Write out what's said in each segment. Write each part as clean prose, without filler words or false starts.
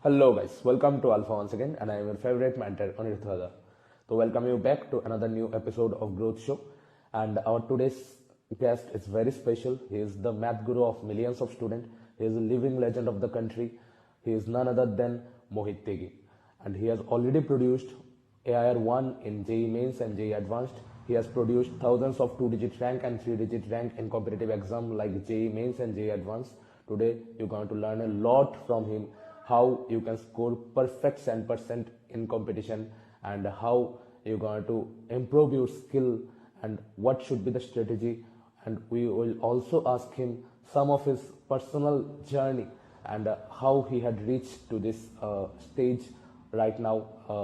Hello guys, welcome to Alpha once again, and I am your favorite mentor Anirudh Hada. So welcome you back to another new episode of Growth Show, and our today's guest is very special. He is the math guru of millions of students. He is a living legend of the country. He is none other than Mohit Tegi, and he has already produced AIR 1 in JEE Mains and JEE Advanced. He has produced thousands of 2-digit rank and 3-digit rank in competitive exams like JEE Mains and JEE Advanced. Today, you're going to learn a lot from him, how you can score perfect 100% in competition, and how you're going to improve your skill and what should be the strategy. And we will also ask him some of his personal journey and how he had reached to this stage right now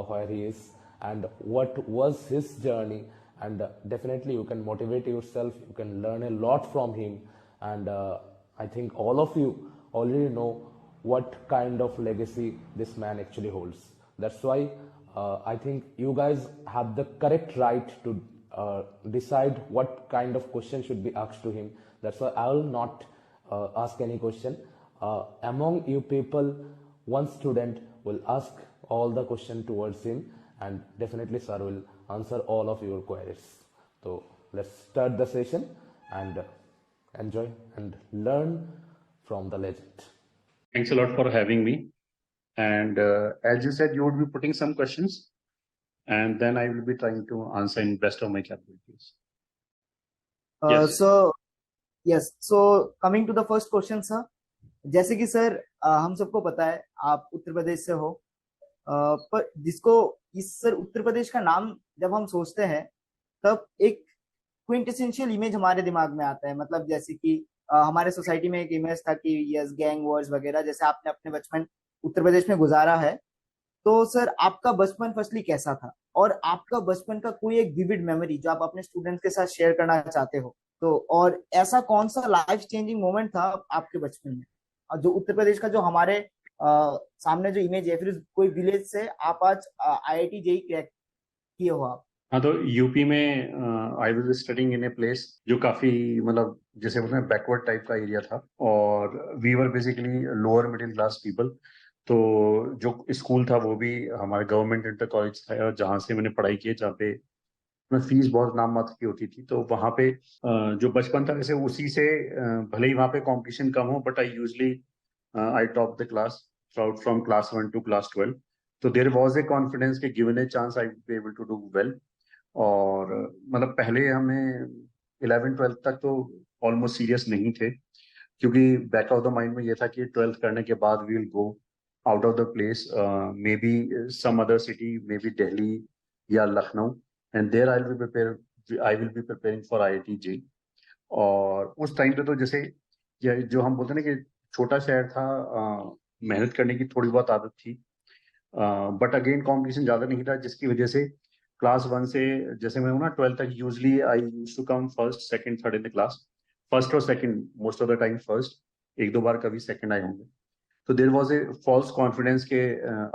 where he is, and what was his journey. And definitely you can motivate yourself, you can learn a lot from him. And I think all of you already know what kind of legacy this man actually holds. That's why I think you guys have the correct right to decide what kind of question should be asked to him. That's why I will not ask any question. Among you people, one student will ask all the question towards him, and definitely sir will answer all of your queries. So let's start the session and enjoy and learn from the legend. Thanks a lot for having me. And as you said, you would be putting some questions, and then I will be trying to answer in best of my capabilities. Yes. So coming to the first question, sir. जैसे कि sir हम सबको पता है आप उत्तर प्रदेश से हो, पर जिसको इस सर उत्तर प्रदेश का नाम जब हम सोचते हैं तब एक क्विंटेसेंशियल इमेज हमारे दिमाग में आता है। मतलब जैसे कि हमारे सोसाइटी में एक इमेज था कि यस गैंग वॉर्स वगैरह, जैसे आपने अपने बचपन उत्तर प्रदेश में गुजारा है। तो सर आपका बचपन फर्स्टली कैसा था, और आपका बचपन का कोई एक विविड मेमोरी जो आप अपने स्टूडेंट्स के साथ शेयर करना चाहते हो तो, और ऐसा कौन सा लाइफ चेंजिंग मोमेंट था आपके बचपन में जो उत्तर प्रदेश का जो हमारे सामने जो इमेज है, फिर कोई विलेज से आप आज IIT JEE क्रैक किए हो आप। हाँ, तो यूपी में I was studying in a place जो काफी मतलब जैसे बोलते हैं बैकवर्ड टाइप का एरिया था, और we were basically lower middle class people. तो जो स्कूल था वो भी हमारे गवर्नमेंट इंटर कॉलेज था, और जहाँ से मैंने पढ़ाई की, जहाँ पे फीस बहुत नाम मात्र की होती थी। तो वहाँ पे जो बचपन था वैसे उसी से, भले ही वहाँ पे कंपटीशन कम हो, but I usually I top the class from class 1 to class 12। तो देयर वाज ए कॉन्फिडेंस कि given a chance I will be able to do well. और मतलब पहले हमें 11th-12th तक तो ऑलमोस्ट सीरियस नहीं थे, क्योंकि बैक ऑफ द माइंड में ये था कि 12th करने के बाद we will go out of the place, maybe some other city, maybe Delhi या Lucknow, and there I will be preparing for IIT JEE। और उस टाइम पे तो जैसे जो हम बोलते हैं ना कि छोटा शहर था, मेहनत करने की थोड़ी बहुत आदत थी, बट अगेन कॉम्पिटिशन ज्यादा नहीं था, जिसकी वजह से क्लास 1 से जैसे मैं हूँ ना 12th तक usually I used to come first second third in the class. First और second most of the time first, एक दो बार कभी सेकंड आए होंगे। तो there was a false confidence के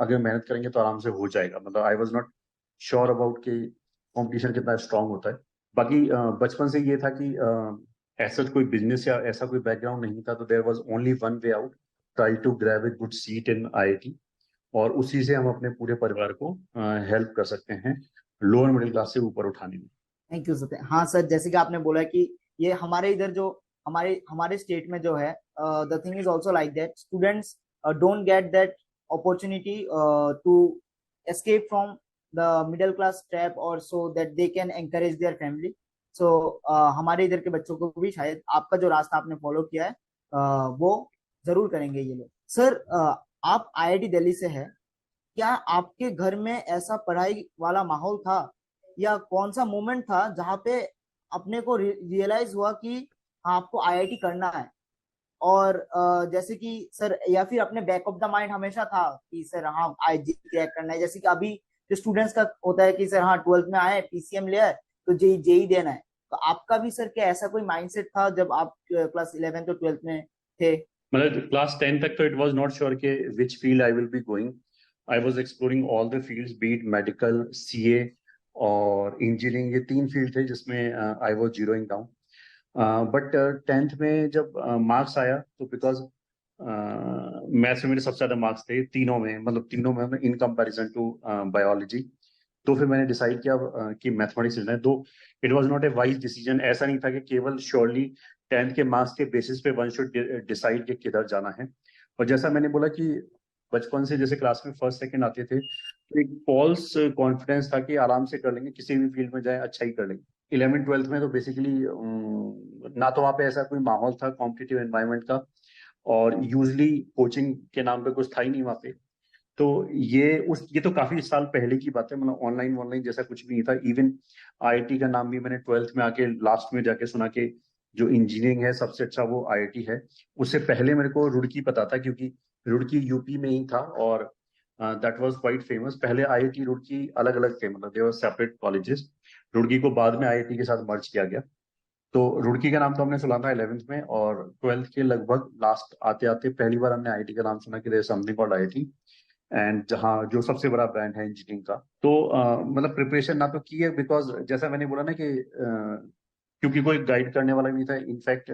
अगर मेहनत करेंगे तो आराम से हो जाएगा। मतलब I was not sure about कि कंपटीशन कितना स्ट्रांग होता है। बाकी बचपन से ये था कि ऐसा कोई बिजनेस या ऐसा कोई बैकग्राउंड नहीं था, तो there was only one way out, try to grab a good seat in IIT, और उसी से हम अपने पूरे परिवार को हेल्प कर सकते हैं लोअर मिडिल क्लास से ऊपर उठाने में। Thank you sir. हाँ सर, जैसे कि आपने बोला कि ये हमारे इधर जो हमारे हमारे स्टेट में जो है, the thing is also like that students don't get that opportunity to escape from the middle class trap, or so that they can encourage their family. So हमारे इधर के बच्चों को भी शायद आपका जो रास्ता आपने फॉलो किया है वो जरूर करेंगे ये लोग। सर आप IIT दिल्ली से है, क्या आपके घर में ऐसा पढ़ाई वाला माहौल था, या कौन सा मोमेंट था जहाँ पे अपने को रियलाइज हुआ कि हाँ आपको IIT करना है? और जैसे कि सर, या फिर अपने बैक ऑफ द माइंड हमेशा था कि सर हाँ IIT क्रैक करना है, जैसे कि अभी जो स्टूडेंट्स का होता है कि सर हाँ 12th में आए PCM लिया है तो JEE देना है, तो आपका भी सर क्या ऐसा कोई माइंडसेट था जब आप क्लास 11th और 12th में थे? मतलब क्लास 10 तक तो इट वाज नॉट श्योर कि which field I will be going. I was exploring all the fields, be it medical, CA और इंजीनियरिंग। ये तीन फील्ड थे जिसमें I was zeroing down. But 10th में जब मार्क्स आया, तो बिकॉज मैथ्स में मेरे सबसे ज्यादा मार्क्स थे तीनों में, मतलब तीनों में इन कंपैरिजन टू बायोलॉजी। तो फिर मैंने डिसाइड किया कि मैथमेटिक्स लेना है। तो it was not a wise decision, ऐसा नहीं था कि केवल श्योरली 10th के मार्क्स के बेसिस पे वन शुड डिसाइड कि किधर जाना है। और जैसा मैंने बोला कि बचपन से जैसे क्लास में फर्स्ट सेकंड आते थे, तो एक फॉल्स कॉन्फिडेंस था कि आराम से कर लेंगे, किसी भी फील्ड में जाए अच्छा ही कर लेंगे। 11th 12th में तो बेसिकली ना तो वहाँ पे ऐसा कोई माहौल था कॉम्पिटिटिव एनवायरनमेंट का, और यूजली कोचिंग के नाम पे कुछ था ही नहीं वहाँ पे। तो ये तो काफी साल पहले की बात है, मतलब ऑनलाइन ऑनलाइन जैसा कुछ भी नहीं था। इवन आईआईटी का नाम भी मैंने 12th में आके लास्ट में जाके सुना कि जो इंजीनियरिंग है सबसे अच्छा वो आईआईटी है। उससे पहले मेरे को रुड़की पता था, क्योंकि रुड़की यूपी में ही था, और दैट वाज क्वाइट फेमस। पहले आईआईटी रुड़की अलग अलग थे, मतलब दे वर सेपरेट कॉलेजेस। रुड़की को बाद में आईआईटी के साथ मर्ज किया गया। तो रुड़की का नाम तो हमने सुना था 11th में, और 12th के लगभग लास्ट आते आते पहली बार हमने आईआईटी का नाम सुना कि there something called IIT, and जहाँ जो सबसे बड़ा ब्रांड है इंजीनियरिंग का। तो मतलब प्रिपरेशन ना तो की है, बिकॉज जैसा मैंने बोला ना कि क्योंकि कोई गाइड करने वाला नहीं था। इनफैक्ट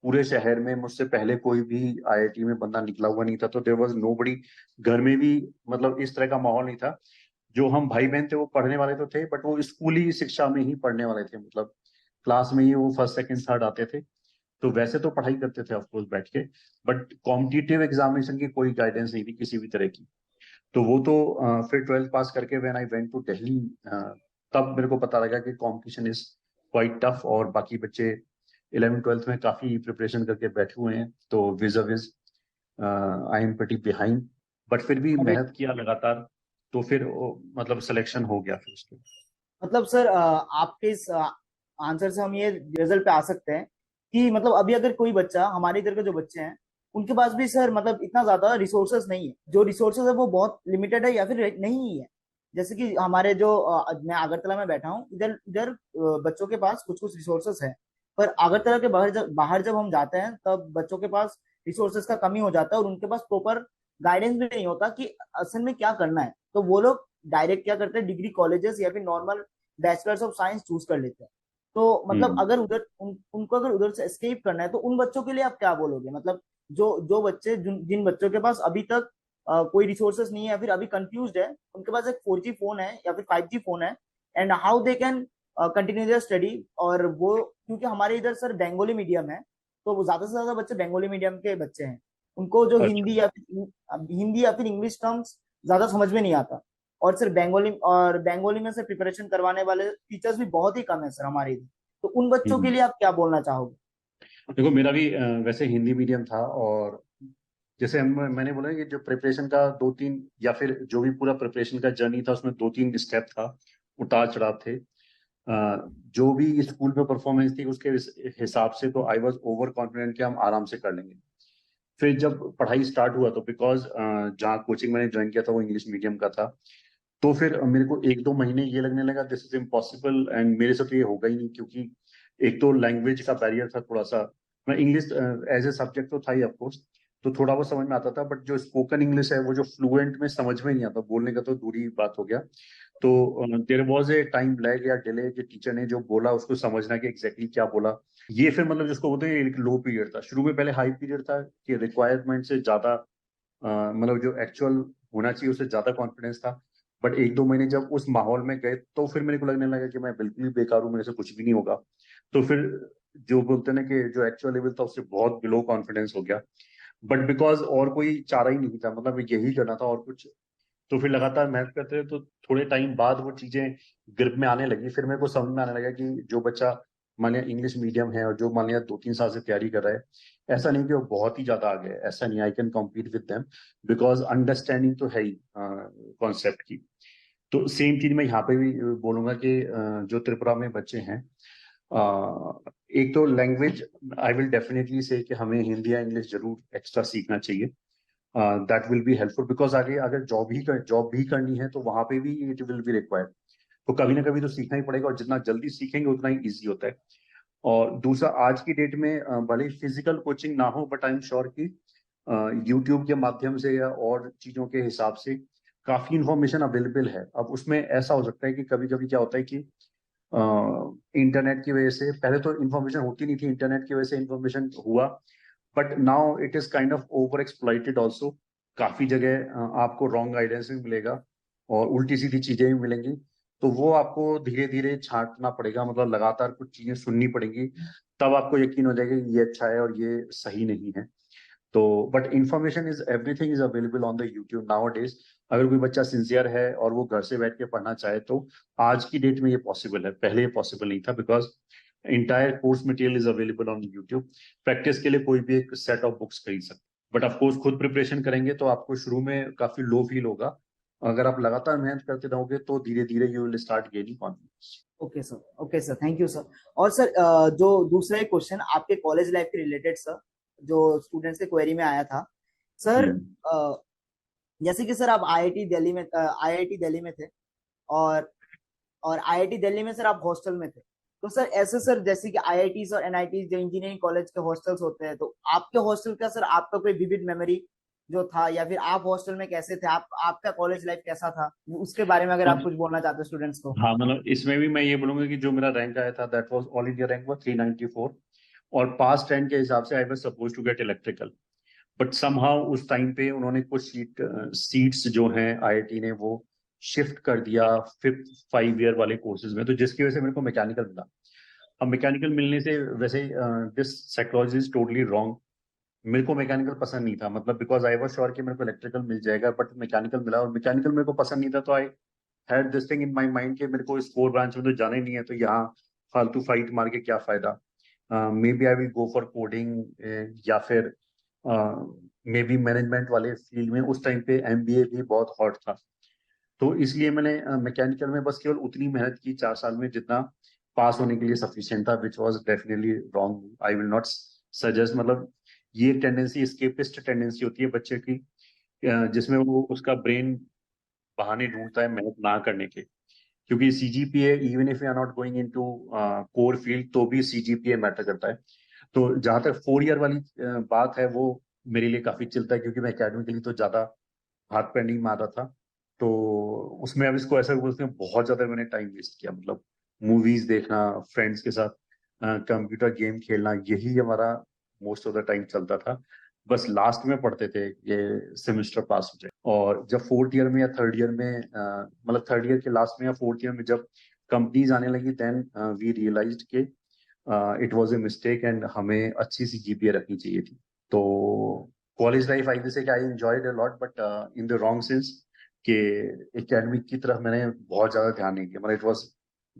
पूरे शहर में मुझसे पहले कोई भी आईआईटी में बंदा निकला हुआ नहीं था, तो देयर वाज नोबडी। घर में भी मतलब इस तरह का माहौल नहीं था। जो हम भाई बहन थे वो पढ़ने वाले तो थे, बट वो स्कूली शिक्षा में ही पढ़ने वाले थे, मतलब क्लास में ही वो फर्स्ट सेकंड थर्ड आते थे। तो वैसे तो पढ़ाई करते थे ऑफकोर्स बैठ के, बट कॉम्पिटिटिव एग्जामिनेशन की कोई गाइडेंस नहीं थी किसी भी तरह की। तो वो तो फिर 12th पास करके when I went to Delhi, तब मेरे को पता लगा कि कंपटीशन इज क्वाइट टफ, और बाकी बच्चे 11th 12th में काफी प्रिपरेशन करके बैठे हुए हैं, तो which which I am pretty behind. But फिर भी अभी मेहनत किया लगातार, तो फिर मतलब सिलेक्शन हो गया फिर उसके। मतलब सर आपके इस आंसर से हम ये रिजल्ट पे आ सकते हैं कि मतलब अभी अगर कोई बच्चा, हमारे इधर के जो बच्चे हैं, उनके पास भी सर मतलब इतना ज्यादा रिसोर्सेस नहीं है, जो रिसोर्सेस है वो बहुत लिमिटेड है या फिर नहीं ही है। जैसे कि हमारे जो मैं अगरतला में बैठा हूँ, इधर इधर बच्चों के पास कुछ कुछ रिसोर्सेस है, पर अगरतला के बाहर जब हम जाते हैं तब बच्चों के पास रिसोर्सेस का कमी हो जाता है, और उनके पास प्रॉपर गाइडेंस भी नहीं होता कि असल में क्या करना है। तो वो लोग डायरेक्ट क्या करते हैं, डिग्री कॉलेजेस या फिर normal bachelors of science choose कर लेते हैं। तो मतलब हम्म। अगर उनको अगर उधर से एस्केप करना है तो उन बच्चों के लिए आप क्या बोलोगे? मतलब जो जो बच्चे जिन बच्चों के पास अभी तक कोई रिसोर्सेस नहीं है या फिर अभी कंफ्यूज है, उनके पास एक 4G फोन है या फिर 5G फोन है, and how they can continue there study. और वो क्योंकि हमारे इधर सर बंगाली मीडियम है, तो वो ज्यादा से ज्यादा बच्चे बंगाली मीडियम के बच्चे हैं, उनको जो अच्छा। हिंदी या फिर इंग्लिश टर्म्स ज्यादा समझ में नहीं आता। और सर बंगाली में से प्रिपरेशन करवाने वाले टीचर्स भी बहुत ही कम है सर हमारे इधर। तो उन बच्चों के हम्म। लिए आप क्या बोलना चाहोगे? देखो मेरा भी वैसे हिंदी मीडियम था, और जैसे मैंने बोला कि जो प्रिपरेशन का दो तीन, या फिर जो भी पूरा प्रिपरेशन का जर्नी था उसमें दो तीन स्टेप था, उतार चढ़ाव थे। जो भी स्कूल में परफॉर्मेंस थी उसके हिसाब से तो आई वाज ओवर कॉन्फिडेंट कि हम आराम से कर लेंगे। फिर जब पढ़ाई स्टार्ट हुआ तो बिकॉज जहाँ कोचिंग मैंने ज्वाइन किया था वो इंग्लिश मीडियम का था, तो फिर मेरे को एक दो महीने ये लगने लगा दिस इज इम्पॉसिबल, एंड मेरे से तो ये होगा ही नहीं, क्योंकि एक तो लैंग्वेज का बैरियर था थोड़ा सा। मैं इंग्लिश एज ए सब्जेक्ट तो था ही ऑफकोर्स, तो थोड़ा बहुत समझ में आता था, बट जो स्पोकन इंग्लिश है वो जो फ्लुएंट में समझ में नहीं आता, बोलने का तो दूरी बात हो गया। तो there was a time lag या डिले कि टीचर ने जो बोला उसको समझना कि एग्जैक्टली क्या बोला। ये फिर मतलब जिसको बोलते हैं एक लो पीरियड था शुरू में। पहले हाई पीरियड था कि रिक्वायरमेंट से ज्यादा मतलब जो एक्चुअल होना चाहिए उससे ज्यादा कॉन्फिडेंस था। बट एक दो महीने जब उस माहौल में गए तो फिर मेरे को लगने लगा कि मैं बिल्कुल ही बेकार हूँ, मेरे से कुछ भी नहीं होगा। तो फिर जो बोलते हैं ना कि जो एक्चुअल लेवल था उससे बहुत बिलो कॉन्फिडेंस हो गया। बट बिकॉज और कोई चारा ही नहीं था, मतलब यही करना था और कुछ। तो फिर लगातार मेहनत करते रहे, तो थोड़े टाइम बाद वो चीजें ग्रिप में आने लगी। फिर मेरे को समझ में आने लगा कि जो बच्चा मान लिया इंग्लिश मीडियम है और जो मान लिया 2 3 साल से तैयारी कर रहा है, ऐसा नहीं कि वो बहुत ही ज्यादा आगे है, ऐसा नहीं। I can compete with them, because understanding तो है ही कॉन्सेप्ट की। तो सेम चीज मैं यहाँ पे भी बोलूंगा कि जो त्रिपुरा में बच्चे हैं, एक तो लैंग्वेज आई विल डेफिनेटली से कि हमें हिंदी या इंग्लिश जरूर एक्स्ट्रा सीखना चाहिए। That will be helpful, because आगे अगर जॉब भी करनी है तो वहां पे भी इट विल बी रिक्वायर्ड। तो कभी ना कभी तो सीखना ही पड़ेगा, और जितना जल्दी सीखेंगे उतना ही ईजी होता है। और दूसरा, आज की डेट में भले ही फिजिकल कोचिंग ना हो, बट आई एम श्योर कि यूट्यूब के माध्यम से या और चीजों के हिसाब से काफी इंफॉर्मेशन अवेलेबल है। अब उसमें ऐसा हो सकता है कि कभी कभी क्या होता है कि इंटरनेट की वजह से, पहले तो इंफॉर्मेशन होती नहीं थी, इंटरनेट की वजह से इंफॉर्मेशन हुआ, but now it is kind of over exploited also. काफी जगह आपको रॉन्ग गाइडेंस भी मिलेगा और उल्टी सीधी चीजें भी मिलेंगी। तो वो आपको धीरे धीरे छांटना पड़ेगा, मतलब लगातार कुछ चीजें सुननी पड़ेंगी, तब आपको यकीन हो जाएगा कि ये अच्छा है और ये सही नहीं है। तो but information is everything is available on the YouTube now days. अगर कोई बच्चा सिंसियर है और वो घर से बैठ के पढ़ना चाहे तो आज की डेट में ये पॉसिबल है, पहले ये पॉसिबल नहीं था, because entire course material is available on YouTube. Practice के लिए कोई भी एक सेट ऑफ बुक्स खरीद सकते, बट ऑफकोर्स खुद प्रिपरेशन करेंगे तो आपको शुरू में काफी लो फील होगा। अगर आप लगातार मेहनत करते रहोगे तो धीरे धीरे you will start gaining confidence. Okay sir, thank you sir. और सर जो दूसरा एक क्वेश्चन आपके कॉलेज लाइफ के रिलेटेड सर, जो स्टूडेंट्स के क्वेरी में आया था सर, जैसे कि सर आप आईआईटी दिल्ली में थे, और आईआईटी दिल्ली में सर आप हॉस्टल में थे। तो सर ऐसे सर जैसे कि आईआईटीज और एनआईटीज जो इंजीनियरिंग कॉलेज के हॉस्टल्स होते हैं, तो आपके हॉस्टल का सर आपका कोई विविड मेमोरी जो था, या फिर आप हॉस्टल में कैसे थे, आपका कॉलेज लाइफ कैसा था, उसके बारे में अगर आप कुछ बोलना चाहते हो स्टूडेंट्स को। हाँ, मतलब इसमें भी मैं ये बोलूंगा कि जो मेरा रैंक आया था that was all India rank was 394, और पास रैंक के हिसाब से I was suppose to get electrical. But somehow उस टाइम पे उन्होंने कुछ सीट्स जो हैं आईआईटी ने वो शिफ्ट कर दिया 5 ईयर वाले कोर्सेज में, तो जिसकी वजह से मेरे को मैकेनिकल मिला। अब मैकेनिकल मिलने से वैसे this psychology is totally wrong. मेरे को मैकेनिकल पसंद नहीं था, मतलब बिकॉज आई वाज श्योर कि मेरे को इलेक्ट्रिकल मिल जाएगा, बट मैकेनिकल मिला और मैकेनिकल मेरे को पसंद नहीं था। तो I had this thing in my mind कि मेरे को इस कोर ब्रांच में तो जाना ही नहीं है, तो यहाँ फालतू फाइट मार के क्या फायदा। Maybe I will go for coding या फिर मे बी मैनेजमेंट वाले फील्ड में। उस टाइम पे एमबीए भी बहुत हॉट था, तो इसलिए मैंने मैकेनिकल में बस केवल उतनी मेहनत की 4 साल में जितना पास होने के लिए सफिशिएंट था, which was definitely wrong. I will not suggest, मतलब ये टेंडेंसी एस्केपिस्ट टेंडेंसी होती है बच्चे की, जिसमें वो उसका ब्रेन बहाने ढूंढता है मेहनत ना करने के। क्योंकि CGPA even if you are not going into core field तो भी सीजीपीए मैटर करता है। तो जहां तक 4 ईयर वाली बात है वो मेरे लिए काफी चिलता है, क्योंकि मैं एकेडमिकली तो ज्यादा हाथ पैर नहीं मार रहा था। तो उसमें अब इसको ऐसा बोलते हैं बहुत ज्यादा मैंने टाइम वेस्ट किया, मतलब मूवीज देखना, फ्रेंड्स के साथ कंप्यूटर गेम खेलना, यही हमारा मोस्ट ऑफ द टाइम चलता था। बस लास्ट में पढ़ते थे ये सेमेस्टर पास हो जाए। और जब 4th ईयर में या 3rd ईयर में मतलब 3rd ईयर के लास्ट में या 4th ईयर में जब कंपनीज आने लगी, देन वी रियलाइज्ड के it was a mistake and हमें अच्छी सी जीपीए रखनी चाहिए थी। तो कॉलेज लाइफ आई से I enjoyed a lot, but in the wrong sense कि एकेडमिक की तरफ मैंने बहुत ज्यादा ध्यान नहीं दिया। मतलब it was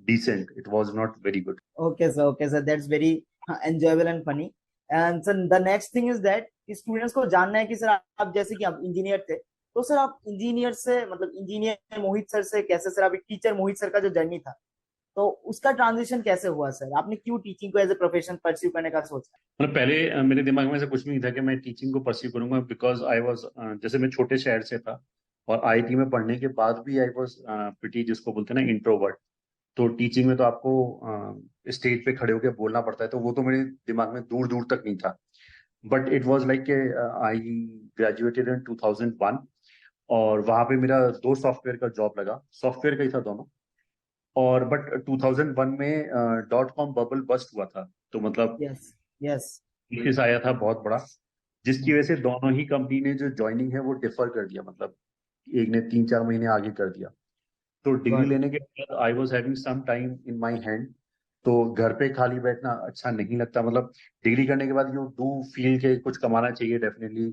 decent, it was not very good. Okay sir, that's very enjoyable and funny. And sir the next thing is that students को जानना है कि सर आप जैसे कि आप इंजीनियर थे, तो सर आप इंजीनियर से मतलब इंजीनियर मोहित सर से कैसे सर आप एक टीचर मोहित सर का जो जर्नी था, तो उसका ट्रांजिशन कैसे हुआ सर, आपने क्यों टीचिंग को एज ए प्रोफेशन परस्यू करने का सोचा। मतलब पहले मेरे दिमाग में ऐसा कुछ नहीं था कि मैं टीचिंग को परस्यू करूंगा, बिकॉज आई वाज जैसे मैं छोटे शहर से था और आईआईटी में पढ़ने के बाद भी आई वाज प्रिटी, जिसको बोलते हैं ना इंट्रोवर्ट। तो टीचिंग में तो आपको स्टेज पे खड़े होकर बोलना पड़ता है, तो वो तो मेरे दिमाग में दूर दूर तक नहीं था। But it was like I graduated in 2001 और वहां पे मेरा 2 सॉफ्टवेयर का जॉब लगा, सॉफ्टवेयर का ही था दोनों। और बट 2001 में .com बबल बस्ट हुआ था, तो मतलब यस यस। केस आया था बहुत बड़ा, जिसकी वजह से दोनों ही कंपनी ने जो ज्वाइनिंग है वो डिफर कर दिया, मतलब एक ने 3-4 महीने आगे कर दिया। तो डिग्री गॉट लेने के बाद I was having some time in my hand, तो घर पे खाली बैठना अच्छा नहीं लगता। मतलब डिग्री करने के बाद यू डू फील के कुछ कमाना चाहिए डेफिनेटली,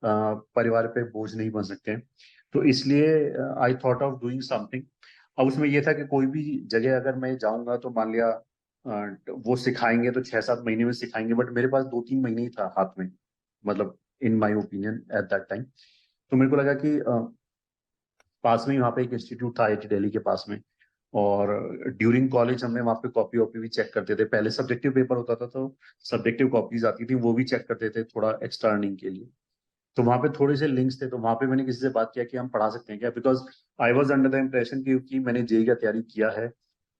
परिवार पे बोझ नहीं बन सकते। तो इसलिए I thought of doing something. अब उसमें यह था कि कोई भी जगह अगर मैं जाऊंगा तो मान लिया वो सिखाएंगे तो 6-7 महीने में सिखाएंगे, बट मेरे पास 2-3 महीने ही था हाथ में, मतलब in my opinion at that time. तो मेरे को लगा कि पास में ही वहाँ पे एक इंस्टीट्यूट था आईआईटी दिल्ली के पास में, और ड्यूरिंग कॉलेज हमने वहाँ पे कॉपी वॉपी भी चेक करते थे। पहले सब्जेक्टिव पेपर होता था तो सब्जेक्टिव कॉपीज आती थी, वो भी चेक करते थे थोड़ा एक्स्ट्रा अर्निंग के लिए। तो वहाँ पे थोड़े से लिंक्स थे, तो वहाँ पे मैंने किसी से बात किया कि हम पढ़ा सकते हैं क्या, because I was under the impression क्योंकि मैंने जेई का तैयारी किया है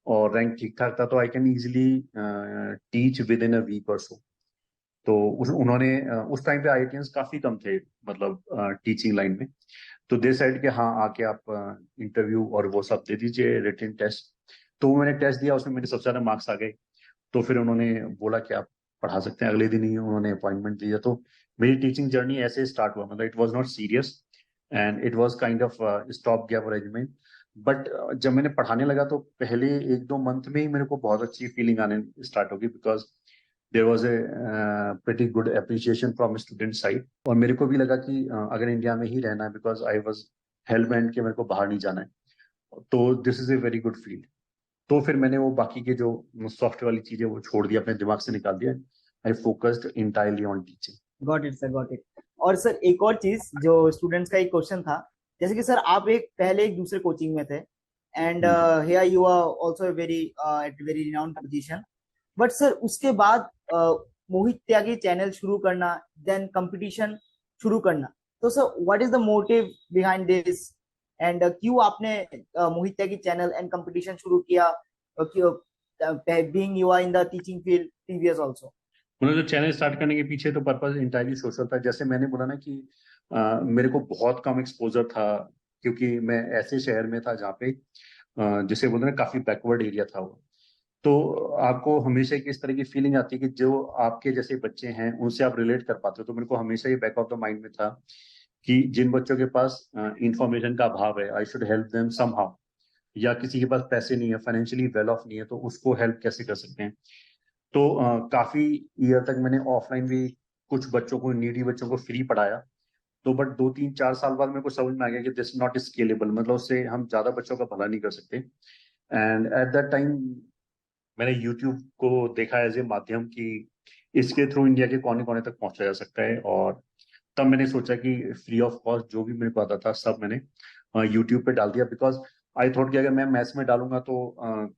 और रैंक ठीक ठाक था, तो I can easily teach within a week और सो। तो उन्होंने उस टाइम पे आईआईटीएंस काफी कम थे, मतलब टीचिंग लाइन में। तो दे साइड कि हाँ आके आप इंटरव्यू और वो सब दे दीजिए, रिटन टेस्ट। तो मैंने टेस्ट दिया, उसमें मेरे सबसे ज्यादा मार्क्स आ गए। तो फिर उन्होंने बोला कि आप पढ़ा सकते हैं। अगले दिन ही उन्होंने अपॉइंटमेंट दिया। तो मेरी टीचिंग जर्नी ऐसे स्टार्ट हुआ। मतलब it was not serious and it was kind of stop gap arrangement. But जब मैंने पढ़ाने लगा तो पहले 1-2 मंथ में ही मेरे को बहुत अच्छी फीलिंग आने स्टार्ट होगी, because there was a pretty good appreciation from student side. और मेरे को भी लगा कि अगर इंडिया में ही रहना है, because I was hello bent कि मेरे को बाहर नहीं जाना है, तो this is a very good field. तो फिर मैंने वो बाकी के जो सॉफ्ट वाली चीजें वो छोड़ दिया, अपने दिमाग से निकाल दिया। I focused entirely on teaching. Got it sir, got it. और सर एक और चीज जो स्टूडेंट्स का एक क्वेश्चन था, जैसे कि सर आप पहले एक दूसरे कोचिंग में थे and here you are also very at very renowned position, but sir उसके बाद मोहित त्यागी चैनल शुरू करना, देन कंपटीशन शुरू करना, तो sir what is the motive behind this and क्यों आपने Mohit Tyagi channel and competition शुरू किया, being you are in the teaching field previous also? उन्होंने जो चैनल स्टार्ट करने के पीछे तो पर्पस इंटायरली सोशल था। जैसे मैंने बोला ना कि मेरे को बहुत कम एक्सपोजर था, क्योंकि मैं ऐसे शहर में था जहाँ पे जिसे बोलते हैं काफी बैकवर्ड एरिया था वो। तो आपको हमेशा एक इस तरह की फीलिंग आती है कि जो आपके जैसे बच्चे हैं उनसे आप रिलेट कर पाते हो। तो मेरे को हमेशा ये बैक ऑफ द माइंड में था कि जिन बच्चों के पास इंफॉर्मेशन का अभाव है, I should help them somehow. या किसी के पास पैसे नहीं है, फाइनेंशियली वेल ऑफ नहीं है, तो उसको हेल्प कैसे कर सकते हैं। तो काफी ईयर तक मैंने ऑफलाइन भी कुछ बच्चों को, नीडी बच्चों को फ्री पढ़ाया। तो बट 2-3-4 साल बाद मेरे को समझ में आ गया कि दिस नॉट स्केलेबल, मतलब उससे हम ज्यादा बच्चों का भला नहीं कर सकते। एंड एट दैट टाइम मैंने यूट्यूब को देखा एज ए माध्यम कि इसके थ्रू इंडिया के कोने कोने तक पहुंचा जा सकता है। और तब मैंने सोचा कि फ्री ऑफ कॉस्ट जो भी मेरे को आता था सब मैंने यूट्यूब पे डाल दिया। बिकॉज आई थॉट कि अगर मैं मैथ्स में डालूंगा तो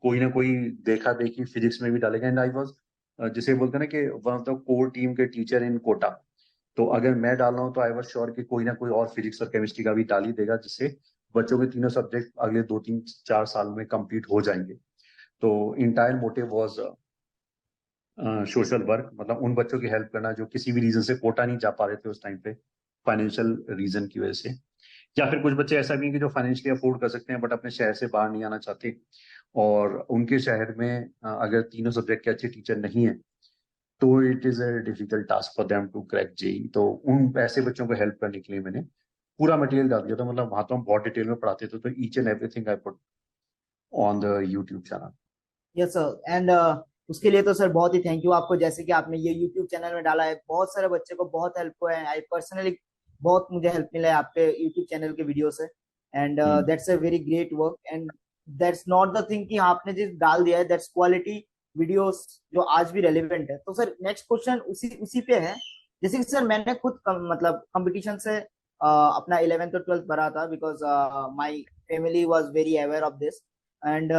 कोई ना कोई देखा देखी फिजिक्स में भी डालेगा। एंड आई वाज जिसे बोलते हैं ना कि one of the core team के टीचर इन कोटा। तो अगर मैं डाल रहा हूँ तो आई वाज श्योर कि कोई ना कोई और फिजिक्स और केमिस्ट्री का भी डाल ही देगा, जिससे बच्चों के तीनों सब्जेक्ट अगले 2-3-4 साल में कंप्लीट हो जाएंगे। तो entire motive was social work, मतलब उन बच्चों की हेल्प करना जो किसी भी रीजन से कोटा नहीं जा पा रहे थे उस टाइम पे, फाइनेंशियल रीजन की वजह से। या फिर कुछ बच्चे ऐसा भी हैं कि जो फाइनेंशियली अफोर्ड कर सकते हैं बट अपने शहर से बाहर नहीं आना चाहते, और उनके शहर में अगर तीनों सब्जेक्ट के अच्छे टीचर नहीं है तो it is a difficult task for them to crack JEE. तो उन ऐसे बच्चों को हेल्प करने के लिए मैंने पूरा मटेरियल डाल दिया था। मतलब वहां तो हम बहुत डिटेल में पढ़ाते थे, तो each and everything I put on the YouTube channel. Yes sir, and उसके लिए तो सर बहुत ही थैंक यू आपको, जैसे कि आपने ये यूट्यूब चैनल में डाला है, बहुत सारे बच्चे को बहुत हेल्प हुआ है। आई पर्सनली बहुत मुझे हेल्प मिला है आपके यूट्यूब चैनल के वीडियो से, and that's a very great work, and that's not the thing कि आपने जिस डाल दिया है, दैट्स क्वालिटी वीडियोस जो आज भी रेलिवेंट है। तो सर नेक्स्ट क्वेश्चन उसी उसी पे है, जैसे कि सर मैंने खुद मतलब कंपटीशन से अपना 11th और 12th भरा था, because my family was very aware of this, and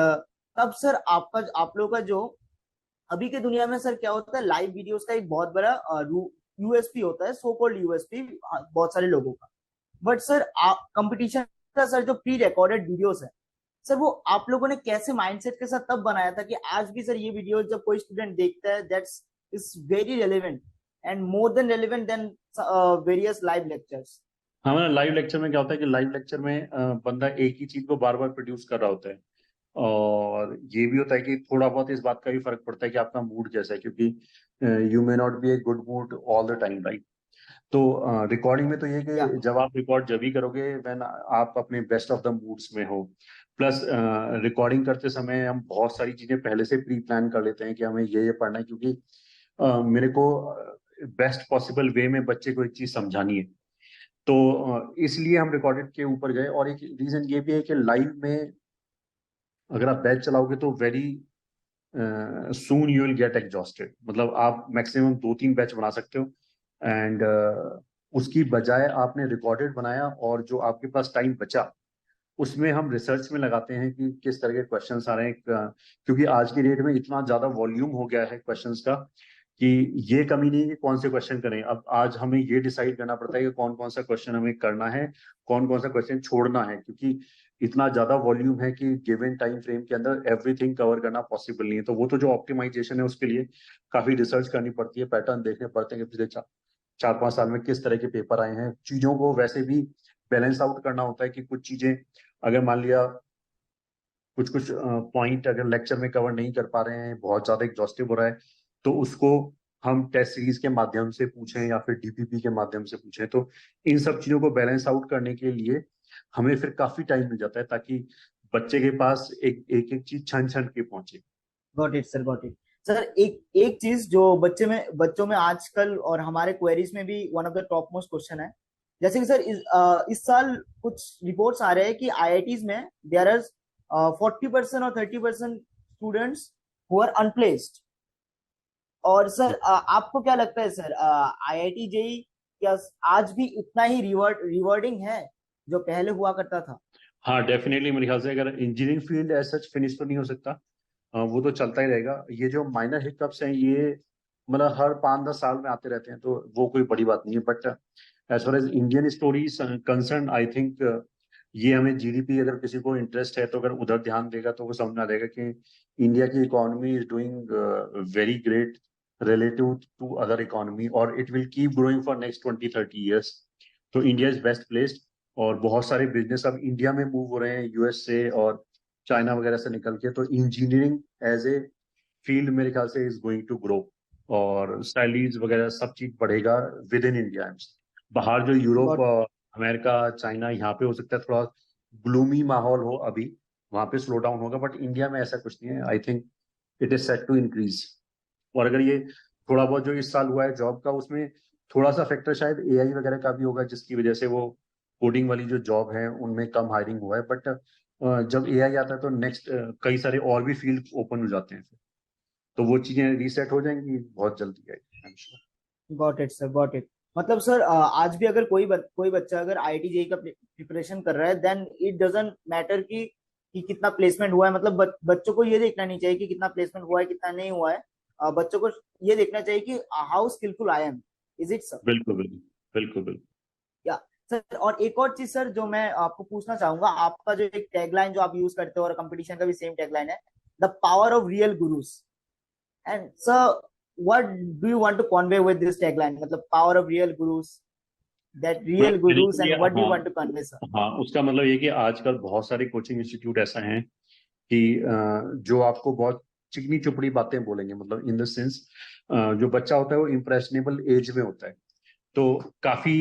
तब सर आपका आप लोगों का जो अभी के दुनिया में सर क्या होता है, लाइव वीडियोस का एक बहुत बड़ा यूएसपी होता है, सो कॉल्ड यूएसपी बहुत सारे लोगों का। बट सर कंपटीशन का सर जो प्री रिकॉर्डेड वीडियोस है सर, वो आप लोगों ने कैसे माइंडसेट के साथ तब बनाया था कि आज भी सर ये वीडियो जब कोई स्टूडेंट देखता है, that's is very relevant and more than relevant then various live lectures? हमारा लाइव लेक्चर में क्या होता है कि लाइव लेक्चर में बंदा एक ही चीज को बार बार प्रोड्यूस कर रहा होता है। और ये भी होता है कि थोड़ा बहुत इस बात का भी फर्क पड़ता है कि आपका मूड कैसा है, क्योंकि you may not be a good mood all the time, right. तो रिकॉर्डिंग में तो ये या कि जब आप रिकॉर्ड जब ही करोगे व्हेन आप अपने बेस्ट ऑफ द मूड्स में हो। प्लस रिकॉर्डिंग करते समय हम बहुत सारी चीजें पहले से प्री प्लान कर लेते हैं कि हमें ये पढ़ना है, क्योंकि मेरे को बेस्ट पॉसिबल वे में बच्चे को एक चीज समझानी है। तो इसलिए हम रिकॉर्डेड के ऊपर गए। और एक रीजन ये भी है कि लाइव में अगर आप बैच चलाओगे तो very soon you will get exhausted. मतलब आप मैक्सिमम 2-3 बैच बना सकते हो, एंड उसकी बजाय आपने रिकॉर्डेड बनाया और जो आपके पास टाइम बचा उसमें हम रिसर्च में लगाते हैं कि किस तरह के क्वेश्चंस आ रहे हैं। क्योंकि आज की डेट में इतना ज्यादा वॉल्यूम हो गया है क्वेश्चंस का कि ये कमी नहीं है कि कौन से क्वेश्चन करें। अब आज हमें ये डिसाइड करना पड़ता है कि कौन कौन सा क्वेश्चन हमें करना है, कौन कौन सा क्वेश्चन छोड़ना है, क्योंकि इतना ज्यादा वॉल्यूम है कि गिवन टाइम फ्रेम के अंदर एवरीथिंग कवर करना पॉसिबल नहीं है। तो वो तो जो ऑप्टिमाइजेशन है उसके लिए काफी रिसर्च करनी पड़ती है, पैटर्न देखने पड़ते हैं कि पिछले 4-5 साल में किस तरह के पेपर आए हैं। चीजों को वैसे भी बैलेंस आउट करना होता है कि कुछ चीजें अगर मान लिया कुछ कुछ पॉइंट अगर लेक्चर में कवर नहीं कर पा रहे हैं, बहुत ज्यादा एग्जॉस्टिव हो रहा है, तो उसको हम टेस्ट सीरीज के माध्यम से पूछें या फिर डीपीपी के माध्यम से पूछें, तो इन सब चीजों को बैलेंस आउट करने के लिए हमें फिर काफी टाइम मिल जाता है, ताकि बच्चे के पास एक एक, एक चीज छन छन के पहुंचे। Got it sir, got it sir. एक एक चीज जो बच्चों में आजकल और हमारे क्वेरीज में भी one of the top most question है, जैसे कि सर इस साल कुछ रिपोर्ट्स आ रहे हैं कि आईआईटीज में देयर आर 40% और 30% स्टूडेंट्स हु आर अनप्लेस्ड। और सर आपको क्या लगता है सर, आईआईटी जेई क्या आज भी उतना ही रिवॉर्डिंग है जो पहले हुआ करता था? हाँ, डेफिनेटली मेरे ख्याल से अगर engineering field as such finish तो नहीं हो सकता, वो तो चलता ही रहेगा। ये जो माइनर हिकअप्स हैं ये मतलब हर 5-10 साल में आते रहते हैं, तो वो कोई बड़ी बात नहीं है। But as far as Indian stories concern, I think ये हमें जीडीपी, अगर किसी को इंटरेस्ट है तो अगर उधर ध्यान देगा तो वो समझ में आ जाएगा कि इंडिया की economy is doing very great relative to other economy, और it will keep growing for next 20-30 years. तो इंडिया इज बेस्ट प्लेस्ड, और बहुत सारे बिजनेस अब इंडिया में मूव हो रहे हैं यूएस से और चाइना वगैरह से निकल के। तो इंजीनियरिंग एज ए फील्ड मेरे ख्याल से इज गोइंग टू ग्रो, और सैलरीज वगैरह सब चीज बढ़ेगा विद इन इंडिया। बाहर जो यूरोप, गॉट अमेरिका, चाइना, यहाँ पे हो सकता है थोड़ा ग्लूमी माहौल हो अभी, वहां पे स्लो डाउन होगा, बट इंडिया में ऐसा कुछ नहीं है। I think it is set to increase. और अगर ये थोड़ा बहुत जो इस साल हुआ है जॉब का, उसमें थोड़ा सा फैक्टर शायद एआई वगैरह का भी होगा, जिसकी वजह से वो कोडिंग वाली जो जॉब है उनमें कम हायरिंग हुआ है। बट जब एआई आता है तो नेक्स्ट कई सारे और भी फील्ड ओपन हो जाते हैं, तो वो चीजें रीसेट हो जाएंगी बहुत जल्दी। I am sure. Got it sir, got it. मतलब सर आज भी अगर कोई बच्चा अगर आईआईटी जेई का प्रिपरेशन कर रहा है, देन इट डजंट मैटर कि कितना प्लेसमेंट हुआ है। मतलब बच्चों को ये देखना नहीं चाहिए कि कितना प्लेसमेंट हुआ है कितना नहीं हुआ है। बच्चों को ये देखना चाहिए कि how skillful I am. Is it sir? बिल्कुल बिल्कुल बिल्कुल बिल्कुल। या सर, और एक और चीज सर जो मैं आपको पूछना चाहूंगा, आपका जो एक टैगलाइन जो आप यूज करते हो और कंपटीशन का भी सेम टैगलाइन है, the power of real gurus. And sir, what do you want to convey with this tagline? मतलब power of real gurus, that real gurus, basically and what do you हाँ, want to convey, sir? हाँ, उसका मतलब ये कि आजकल बहुत सारे कोचिंग इंस्टीट्यूट ऐसा हैं कि जो आपको बहुत चिकनी चुपड़ी बातें बोलेंगे, मतलब इन द सेंस जो बच्चा होता है वो इम्प्रेशनेबल एज में होता है, तो काफी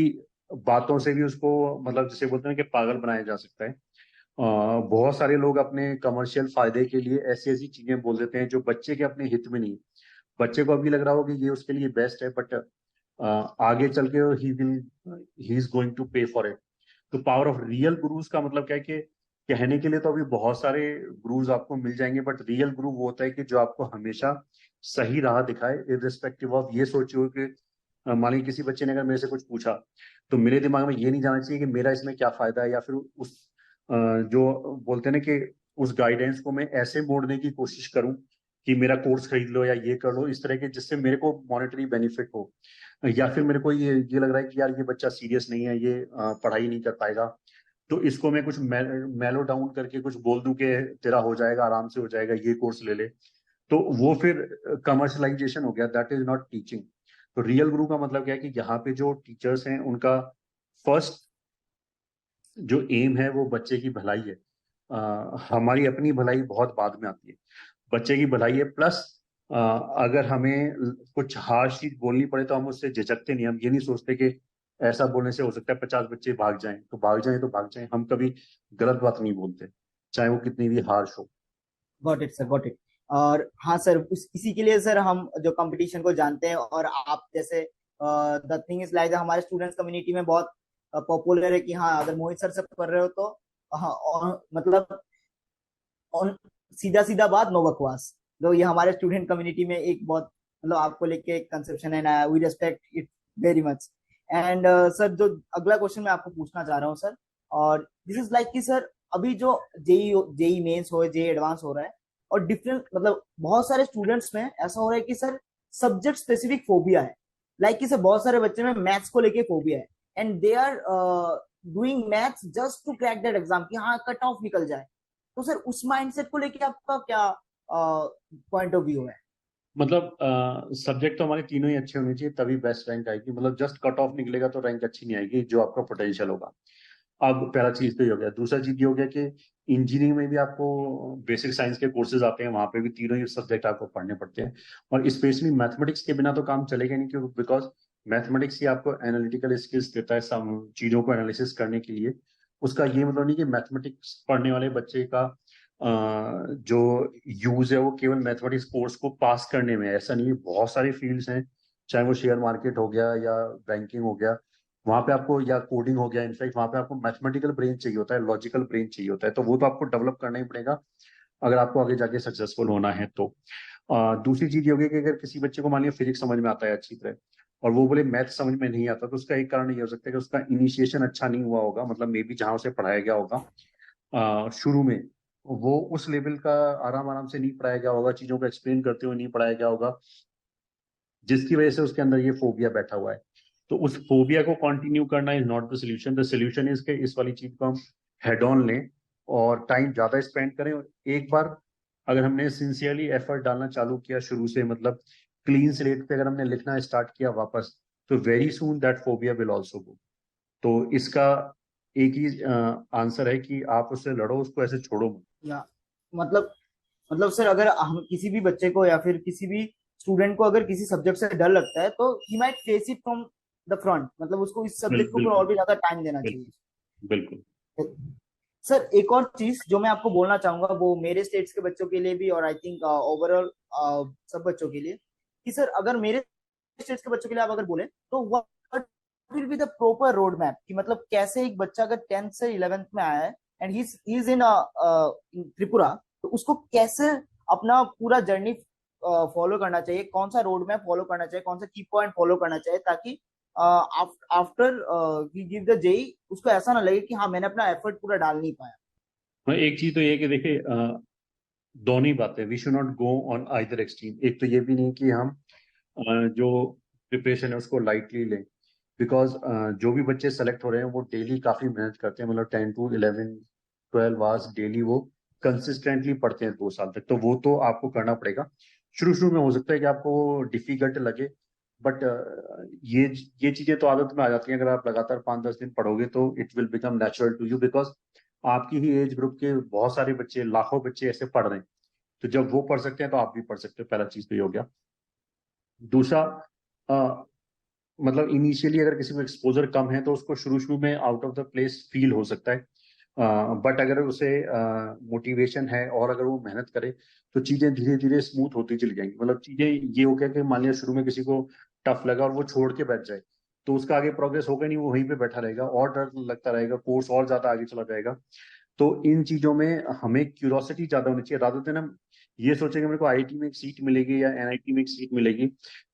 बातों से भी उसको मतलब जैसे बोलते हैं कि पागल बनाया जा सकता है। बहुत सारे लोग अपने कमर्शियल फायदे के लिए ऐसी ऐसी चीजें बोल देते हैं जो बच्चे के अपने हित में नहीं है। बच्चे को अभी लग रहा हो कि ये उसके लिए बेस्ट है, बट आगे चल के ही इज गोइंग टू पे फॉर इट। तो पावर ऑफ रियल गुरुज का मतलब क्या है कि कहने के लिए तो अभी बहुत सारे गुरुज आपको मिल जाएंगे, बट रियल गुरु वो होता है कि जो आपको हमेशा सही राह दिखाए, इररिस्पेक्टिव ऑफ ये सोचिए कि मान लीजिए किसी बच्चे ने अगर मेरे से कुछ पूछा, तो मेरे दिमाग में ये नहीं जाना चाहिए कि मेरा इसमें क्या फायदा है, या फिर उस जो बोलते हैं ना कि उस गाइडेंस को मैं ऐसे मोड़ने की कोशिश करूं कि मेरा कोर्स खरीद लो या ये कर लो इस तरह के, जिससे मेरे को मॉनेटरी बेनिफिट हो, या फिर मेरे को ये लग रहा है कि यार ये बच्चा सीरियस नहीं है, ये पढ़ाई नहीं कर पाएगा, तो इसको मैं कुछ मेलो डाउन करके कुछ बोल दूं कि तेरा हो जाएगा, आराम से हो जाएगा, ये कोर्स ले ले, तो वो फिर कमर्शलाइजेशन हो गया। That is not teaching. तो रियल गुरु का मतलब क्या है कि यहाँ पे जो टीचर्स हैं उनका फर्स्ट जो एम है वो बच्चे की भलाई है। हमारी अपनी भलाई बहुत बाद में आती है, बच्चे की भलाई है। प्लस अगर हमें कुछ हार्श चीज बोलनी पड़े तो हम उससे झिझकते नहीं, हम ये नहीं सोचते कि ऐसा बोलने से हो सकता है 50 बच्चे भाग जाएं, तो भाग जाएं तो भाग जाएं, हम कभी गलत बात नहीं बोलते, चाहे वो कितनी भी हार्श हो। Got it sir, got it. और हाँ सर, इसी के लिए सर हम जो कंपटीशन को जानते हैं, और आप जैसे द थिंग इज लाइक हमारे स्टूडेंट्स कम्युनिटी में बहुत पॉपुलर है कि हाँ अगर मोहित सर से कर रहे हो तो हाँ, मतलब और सीधा सीधा बात, नो बकवास। तो ये हमारे स्टूडेंट कम्युनिटी में एक बहुत मतलब आपको लेके एक कंसेप्शन है, we respect it very much. And sir, जो अगला क्वेश्चन मैं आपको पूछना चाह रहा हूँ सर, और दिस इज लाइक कि सर अभी जो जेई जेई मेंस हो, जेई एडवांस हो रहा है, और डिफरेंट मतलब बहुत सारे स्टूडेंट्स में ऐसा हो रहा है कि सर सब्जेक्ट स्पेसिफिक फोबिया है। लाइक कि सर बहुत सारे बच्चे में मैथ्स को लेके फोबिया है, and they are doing maths just to crack that exam कि हाँ कट ऑफ निकल जाए। तो सर उस माइंडसेट को लेके आपका क्या पॉइंट ऑफ व्यू है? मतलब सब्जेक्ट तो हमारे तीनों ही अच्छे होने चाहिए तभी बेस्ट रैंक आएगी, मतलब जस्ट कट ऑफ निकलेगा तो रैंक अच्छी नहीं आएगी जो आपका पोटेंशियल होगा। अब पहला चीज तो ये हो गया। दूसरा चीज ये हो गया कि इंजीनियरिंग में भी आपको बेसिक साइंस के कोर्सेज आते हैं, वहां पे भी तीनों ही सब्जेक्ट आपको पढ़ने पड़ते हैं। और स्पेशली मैथमेटिक्स के बिना तो काम चलेगा नहीं, क्योंकि बिकॉज मैथमेटिक्स ही आपको एनालिटिकल स्किल्स देता है सब चीजों को एनालिसिस करने के लिए। उसका ये मतलब नहीं कि मैथमेटिक्स पढ़ने वाले बच्चे का जो यूज है वो केवल मैथमेटिक्स कोर्स को पास करने में है, ऐसा नहीं है। बहुत सारी फील्ड्स हैं, चाहे वो शेयर मार्केट हो गया या बैंकिंग हो गया, वहां पे आपको, या कोडिंग हो गया, इनफैक्ट वहां पे आपको मैथमेटिकल ब्रेन चाहिए होता है, लॉजिकल ब्रेन चाहिए होता है। तो वो तो आपको डेवलप करना ही पड़ेगा अगर आपको आगे जाके सक्सेसफुल होना है तो। दूसरी चीज ये होगी कि अगर किसी बच्चे को मान लिया फिजिक्स समझ में आता है अच्छी तरह, और वो बोले मैथ समझ में नहीं आता, तो उसका एक कारण ये हो सकता है कि उसका इनिशिएशन अच्छा नहीं हुआ होगा, मतलब मे बी जहाँ उसे पढ़ाया गया होगा शुरू में, वो उस लेवल का आराम आराम से नहीं पढ़ाया गया होगा, चीजों को एक्सप्लेन करते हुए नहीं पढ़ाया गया होगा, जिसकी वजह से उसके अंदर ये फोबिया बैठा हुआ है। तो उस फोबिया को कंटिन्यू करना is not the solution. The solution is के इस वाली चीज को हम हेड ऑन लें और टाइम ज्यादा स्पेंड करें। और एक बार अगर हमने सिंसियरली एफर्ट डालना चालू किया शुरू से, मतलब क्लीन स्लेट पे अगर हमने लिखना स्टार्ट किया वापस, तो very soon that phobia will also go. तो इसका एक ही आंसर है कि आप उससे लड़ो, उसको ऐसे छोड़ो मत। या मतलब मतलब सर, अगर हम किसी भी बच्चे को या फिर किसी भी स्टूडेंट को अगर किसी सब्जेक्ट से डर लगता है, तो he might face it from the front, मतलब उसको इस सब्जेक्ट के ऊपर बिल्कुल और भी ज्यादा टाइम देना चाहिए। बिल्कुल बिल्कुल। सर एक और चीज जो मैं आपको बोलना चाहूंगा, वो मेरे स्टेट्स के बच्चों के लिए भी और आई थिंक ओवरऑल सब बच्चों के लिए, कि सर अगर मेरे स्टेट्स के बच्चों के लिए आप अगर बोले, तो what will be the proper road map, कि मतलब कैसे एक बच्चा अगर 10th से 11th में आया है and he is in Tripura, तो उसको कैसे अपना पूरा जर्नी फॉलो करना चाहिए, कौन सा रोड मैप फॉलो करना चाहिए, कौन सा की पॉइंट फॉलो करना चाहिए, ताकि after we give the JEE उसको ऐसा ना लगे कि हाँ मैंने अपना एफर्ट पूरा डाल नहीं पाया। हाँ, एक चीज तो ये है कि देखिए दोनों ही बातें, we should not go on either extreme. एक तो ये भी नहीं कि हम जो प्रिपरेशन है उसको लाइटली लें, बिकॉज जो भी बच्चे सेलेक्ट हो रहे हैं वो डेली काफी मेहनत करते हैं, मतलब 10 to 11 12 आवर्स डेली वो कंसिस्टेंटली पढ़ते हैं 2 साल तक। तो वो तो आपको करना पड़ेगा। शुरू शुरू में हो सकता है कि आपको डिफिकल्ट लगे, बट ये ये चीजें तो आदत में आ जाती हैं। अगर आप लगातार 5-10 दिन पढ़ोगे तो it will become natural to you, because आपकी ही एज ग्रुप के बहुत सारे बच्चे, लाखों बच्चे ऐसे पढ़ रहे हैं। तो जब वो पढ़ सकते हैं तो आप भी पढ़ सकते हो। पहला चीज तो ये हो गया। दूसरा, अ, मतलब इनिशियली अगर किसी को एक्सपोजर कम है तो उसको शुरू शुरू में out of the place feel हो सकता है, बट अगर उसे मोटिवेशन है और अगर वो मेहनत करे तो चीजें धीरे धीरे स्मूथ होती चली जाएंगी। मतलब चीजें ये हो गया कि मान लिया शुरू में किसी को टफ लगा और वो छोड़ के बैठ जाए, तो उसका आगे प्रोग्रेस होगा नहीं, वो वहीं पे बैठा रहेगा और डर लगता रहेगा, कोर्स और ज्यादा आगे चला जाएगा। तो इन चीजों में हमें क्यूरोसिटी ज्यादा होनी चाहिए, रादर देन हम ये सोचें कि मेरे को आईआईटी में एक सीट मिलेगी या एनआईटी में एक सीट मिलेगी।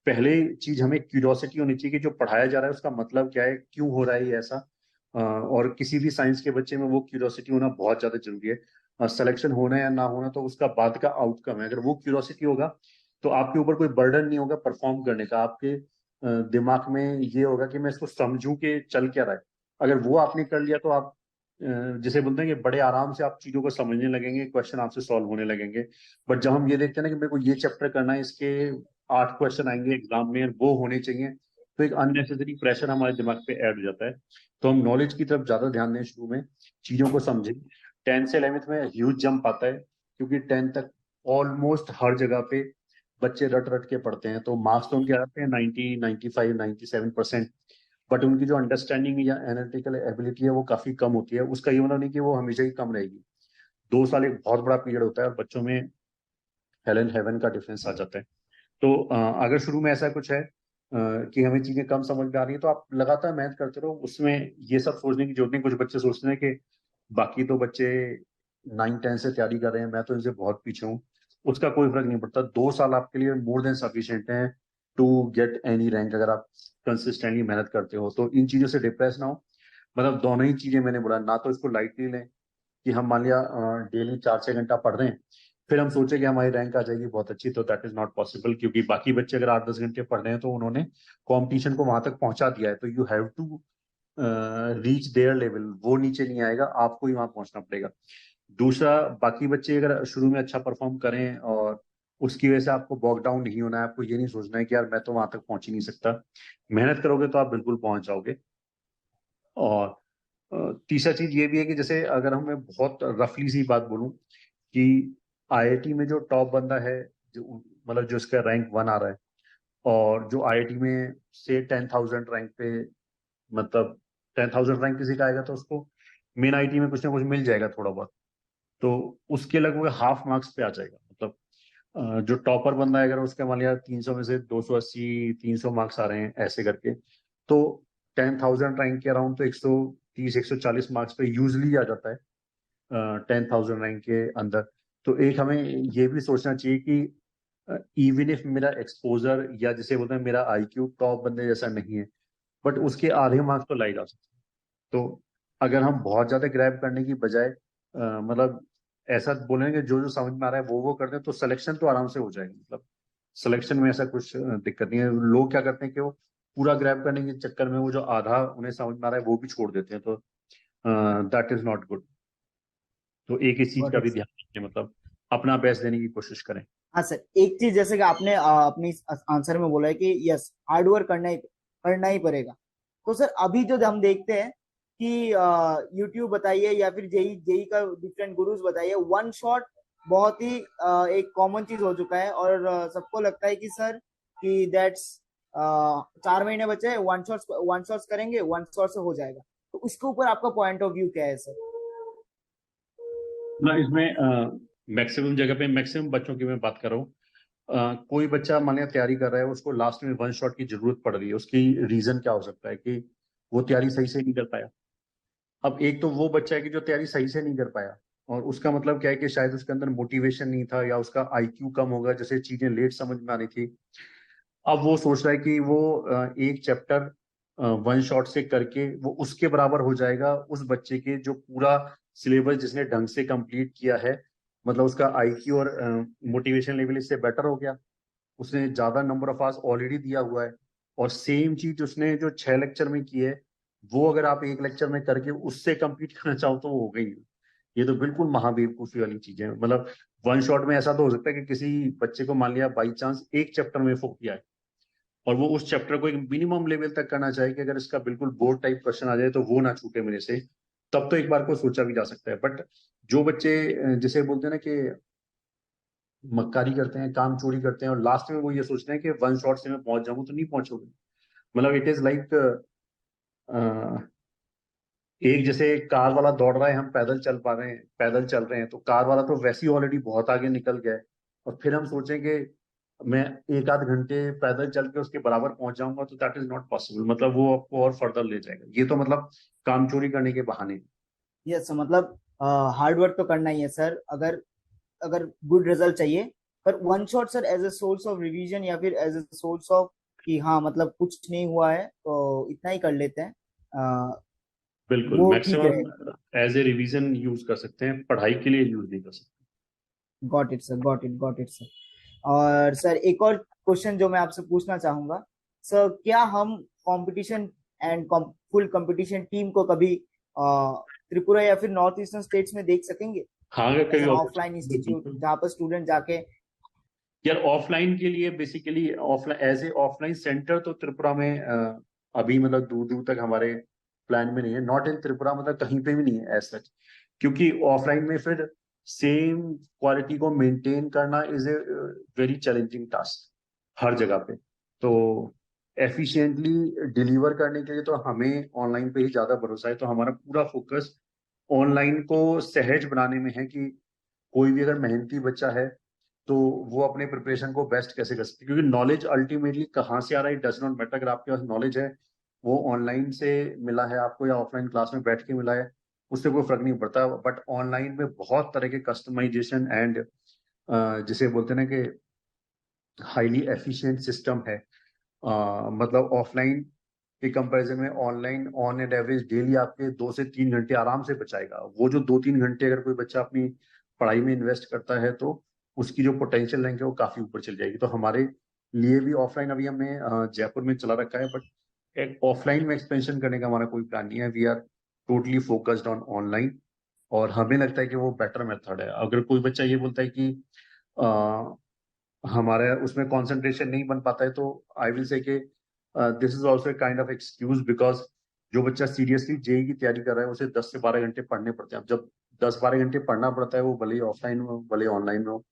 पहले चीज हमें क्यूरियोसिटी होनी चाहिए कि जो पढ़ाया जा रहा है उसका मतलब क्या है, क्यों हो रहा है ये ऐसा। और किसी भी साइंस के बच्चे में वो क्यूरियोसिटी होना बहुत ज्यादा जरूरी है। सिलेक्शन होना या ना होना तो उसका बाद का आउटकम है। अगर वो क्यूरियोसिटी होगा तो आपके ऊपर कोई बर्डन नहीं होगा परफॉर्म करने का। आपके दिमाग में ये होगा कि मैं इसको समझूं कि चल क्या रहा है। अगर वो आपने कर लिया तो आप जिसे बोलते हैं कि बड़े आराम से आप चीजों को समझने लगेंगे, क्वेश्चन आपसे सॉल्व होने लगेंगे। बट जब हम ये देखते हैं ना कि मेरे को ये चैप्टर करना है, इसके 8 क्वेश्चन आएंगे एग्जाम में, वो होने चाहिए, तो एक अननेसेसरी प्रेशर हमारे दिमाग पे ऐड हो जाता है। तो हम नॉलेज की तरफ ज्यादा ध्यान दें शुरू में, चीजों को समझें। 10 से 11th में ह्यूज जंप आता है, क्योंकि 10 तक ऑलमोस्ट हर जगह पे बच्चे रट रट के पढ़ते हैं, तो मार्क्स तो उनके आते हैं 90 95 97%, बट उनकी जो अंडरस्टैंडिंग या एनालिटिकल एबिलिटी है वो काफी कम होती है। उसका ये मतलब नहीं कि वो हमेशा ही कम रहेगी। 2 साल एक बहुत बड़ा पीरियड होता है और बच्चों में हेल एंड हेवन का डिफरेंस आ जाता है। तो अगर शुरू में ऐसा कुछ है कि हमें चीजें कम समझ में आ रही है, तो आप लगातार मेहनत करते रहो। उसमें ये सब सोचने की जरूरत नहीं। कुछ बच्चे सोचते हैं कि बाकी तो बच्चे 9 10 से तैयारी कर रहे हैं, मैं तो इनसे बहुत पीछे हूँ। उसका कोई फर्क नहीं पड़ता। 2 साल आपके लिए मोर देन सफिशिएंट है टू गेट एनी रैंक, अगर आप कंसिस्टेंटली मेहनत करते हो। तो इन चीजों से डिप्रेस ना हो। मतलब दोनों ही चीजें मैंने बोला, ना तो इसको लाइटली लें कि हम मान लिया डेली 4-6 घंटा पढ़ रहे हैं, फिर हम सोचे कि हमारी रैंक आ जाएगी बहुत अच्छी, तो दैट इज नॉट पॉसिबल। क्योंकि बाकी बच्चे अगर 8-10 घंटे पढ़ रहे हैं तो उन्होंने कॉम्पिटिशन को वहां तक पहुंचा दिया है, तो you have to reach their level. वो नीचे नहीं आएगा, आपको ही वहां पहुंचना पड़ेगा। दूसरा, बाकी बच्चे अगर शुरू में अच्छा परफॉर्म करें और उसकी वजह से आपको बॉक डाउन नहीं होना है, आपको ये नहीं सोचना है कि यार मैं तो वहां तक पहुंच ही नहीं सकता। मेहनत करोगे तो आप बिल्कुल पहुंच जाओगे। और तीसरा चीज ये भी है कि जैसे अगर हम मैं बहुत रफली सी बात बोलूं कि आईआईटी में जो टॉप बंदा है, जो मतलब जो इसका रैंक 1 आ रहा है, और जो आईआईटी में से 10,000 रैंक पे, मतलब 10,000 रैंक किसी का आएगा तो उसको मेन आईआईटी में कुछ ना कुछ मिल जाएगा थोड़ा बहुत, तो उसके लगभग हाफ मार्क्स पे आ जाएगा। मतलब जो टॉपर बंदा है अगर उसके मान लिया 300 में से 280 300 मार्क्स आ रहे हैं ऐसे करके, तो 10,000 रैंक के अराउंड तो 130 140 मार्क्स पे यूजली आ जाता है 10,000 रैंक के अंदर। तो एक हमें ये भी सोचना चाहिए कि इवन इफ मेरा एक्सपोजर या जिसे बोलते हैं मेरा आईक्यू टॉप बंदे जैसा नहीं है, बट उसके आधे मार्क्स तो लाई जा सकते हैं। तो अगर हम बहुत ज्यादा ग्रैब करने की बजाय मतलब ऐसा बोलेंगे जो जो समझ में आ रहा है वो करते हैं, तो सिलेक्शन तो आराम से हो जाएगा। मतलब सिलेक्शन में ऐसा कुछ दिक्कत नहीं है। लोग क्या करते हैं कि वो पूरा ग्रैब करने के चक्कर में वो जो आधा उन्हें समझ में आ रहा है वो भी छोड़ देते हैं, तो दैट इज नॉट गुड। तो एक इस चीज गॉट का इट भी सर। ध्यान रखें, मतलब अपना बेस्ट देने की कोशिश करें। हाँ सर, एक चीज जैसे कि आपने अपनी आंसर में बोला है कि यस, हार्ड वर्क करना ही पड़ेगा। तो सर अभी जो हम देखते हैं कि यूट्यूब बताइए या फिर जेई जेई का डिफरेंट गुरुज बताइए, वन शॉट बहुत ही एक कॉमन चीज हो चुका है, और सबको लगता है कि सर कि दैट्स 4 महीने बचे हैं, वन शॉट्स करेंगे, वन शॉट से हो जाएगा। तो इसके ऊपर आपका पॉइंट ऑफ व्यू क्या है सर? ना इसमें मैक्सिमम जगह पे मैक्सिमम बच्चों की मैं बात कर रहा हूँ। कोई बच्चा मान लिया तैयारी कर रहा है, उसको लास्ट में वन शॉट की जरूरत पड़ रही है, उसकी रीजन क्या हो सकता है कि वो तैयारी सही से नहीं कर पाया। अब एक तो वो बच्चा है कि जो तैयारी सही से नहीं कर पाया, और उसका मतलब क्या है कि शायद उसके अंदर मोटिवेशन नहीं था या उसका आईक्यू कम होगा, जैसे चीजें लेट समझ में आ रही थी। अब वो सोच रहा है कि वो एक चैप्टर वन शॉट से करके वो उसके बराबर हो जाएगा उस बच्चे के जो पूरा सिलेबस जिसने ढंग से कंप्लीट किया है। मतलब उसका आईक्यू और मोटिवेशन लेवल इससे बेटर हो गया, उसने ज्यादा नंबर ऑफ आवर्स ऑलरेडी दिया हुआ है, और सेम चीज उसने जो 6 लेक्चर में की है वो अगर आप एक लेक्चर में करके उससे कंप्लीट करना चाहो तो वो हो गई। ये तो बिल्कुल महाबेवकूफी वाली चीज है। मतलब वन शॉट में ऐसा तो हो सकता है कि किसी बच्चे को मान लिया बाई चांस एक चैप्टर में फोक किया है, और वो उस चैप्टर को एक मिनिमम लेवल तक करना चाहे कि अगर इसका बिल्कुल बोर्ड टाइप क्वेश्चन आ जाए तो वो ना छूटे मेरे से, तब तो एक बार को सोचा भी जा सकता है। बट जो बच्चे जिसे बोलते हैं ना कि मक्कारी करते हैं, काम चोरी करते हैं, और लास्ट में वो ये सोचते हैं कि वन शॉट से मैं पहुंच जाऊंगा, तो नहीं पहुंचोगे। मतलब इट इज लाइक एक जैसे कार वाला दौड़ रहा है, हम पैदल चल पा रहे हैं, पैदल चल रहे हैं, तो कार वाला तो वैसे ही ऑलरेडी बहुत आगे निकल गया है, और फिर हम सोचेंगे मैं एक आध घंटे पैदल चल के उसके बराबर पहुंच जाऊंगा, तो दैट इज नॉट पॉसिबल। मतलब वो आपको और फर्दर ले जाएगा। ये तो मतलब काम चोरी करने के बहाने। यस, मतलब हार्ड वर्क तो करना ही है सर, अगर अगर गुड रिजल्ट चाहिए। पर one shot sir as a source of revision या फिर एज ए सोर्स ऑफ कि हाँ मतलब कुछ नहीं हुआ है तो इतना ही कर लेते हैं, बिल्कुल, वो ठीक मैक्सिमम रहेगा। एज ए रिवीजन यूज कर सकते हैं, पढ़ाई के लिए यूज नहीं कर सकते। Got it sir, got it sir. और सर एक और क्वेश्चन जो मैं आपसे पूछना चाहूंगा, सर क्या हम competition and full competition team को कभी त्रिपुरा या फिर नॉर्थ ईस्टर्न स्टेट्स में देख सकेंगे, हाँ, अगर एज कभी एन ऑफलाइन अपॉर्चुनिटी, इंस्टीट्यूट बिल्कुल। जहाँ पर स्टूडेंट जाके? यार ऑफलाइन के लिए basically offline as a offline centre तो त्रिपुरा में अभी मतलब दूर दूर तक हमारे प्लान में नहीं है। नॉट इन त्रिपुरा, मतलब कहीं पे भी नहीं है एज सच, क्योंकि ऑफलाइन में फिर सेम क्वालिटी को मेंटेन करना is a very challenging task हर जगह पे। तो एफिशिएंटली डिलीवर करने के लिए तो हमें ऑनलाइन पे ही ज्यादा भरोसा है। तो हमारा पूरा फोकस ऑनलाइन को सहज बनाने में है कि कोई भी अगर मेहनती बच्चा है तो वो अपने प्रिपरेशन को बेस्ट कैसे कर सकते हैं। क्योंकि नॉलेज अल्टीमेटली कहाँ से आ रहा है, डज नॉट मैटर। अगर आपके पास नॉलेज है, वो ऑनलाइन से मिला है आपको या ऑफलाइन क्लास में बैठ के मिला है, उससे कोई फर्क नहीं पड़ता। बट ऑनलाइन में बहुत तरह के कस्टमाइजेशन एंड जिसे बोलते हैं ना कि हाईली एफिशिएंट सिस्टम है। मतलब ऑफलाइन के कंपैरिजन में online on an average daily आपके 2 से 3 घंटे आराम से बचाएगा। वो जो 2-3 घंटे अगर कोई बच्चा अपनी पढ़ाई में इन्वेस्ट करता है तो उसकी जो पोटेंशियल रैंक है वो काफी ऊपर चल जाएगी। तो हमारे लिए भी ऑफलाइन अभी हमने जयपुर में चला रखा है, बट एक ऑफलाइन में एक्सपेंशन करने का हमारा कोई प्लान नहीं है। We are totally focused on online, और हमें लगता है कि वो बेटर मेथड है। अगर कोई बच्चा ये बोलता है कि हमारे उसमें कंसंट्रेशन नहीं बन पाता है, तो आई विल से कि this is also kind of excuse, because जो बच्चा सीरियसली जेई की तैयारी कर रहा है उसे 10 से 12 घंटे पढ़ने पड़ते हैं। अब जब 10-12 घंटे पढ़ना पड़ता है, वो भले ही ऑफलाइन हो भले ऑनलाइन हो,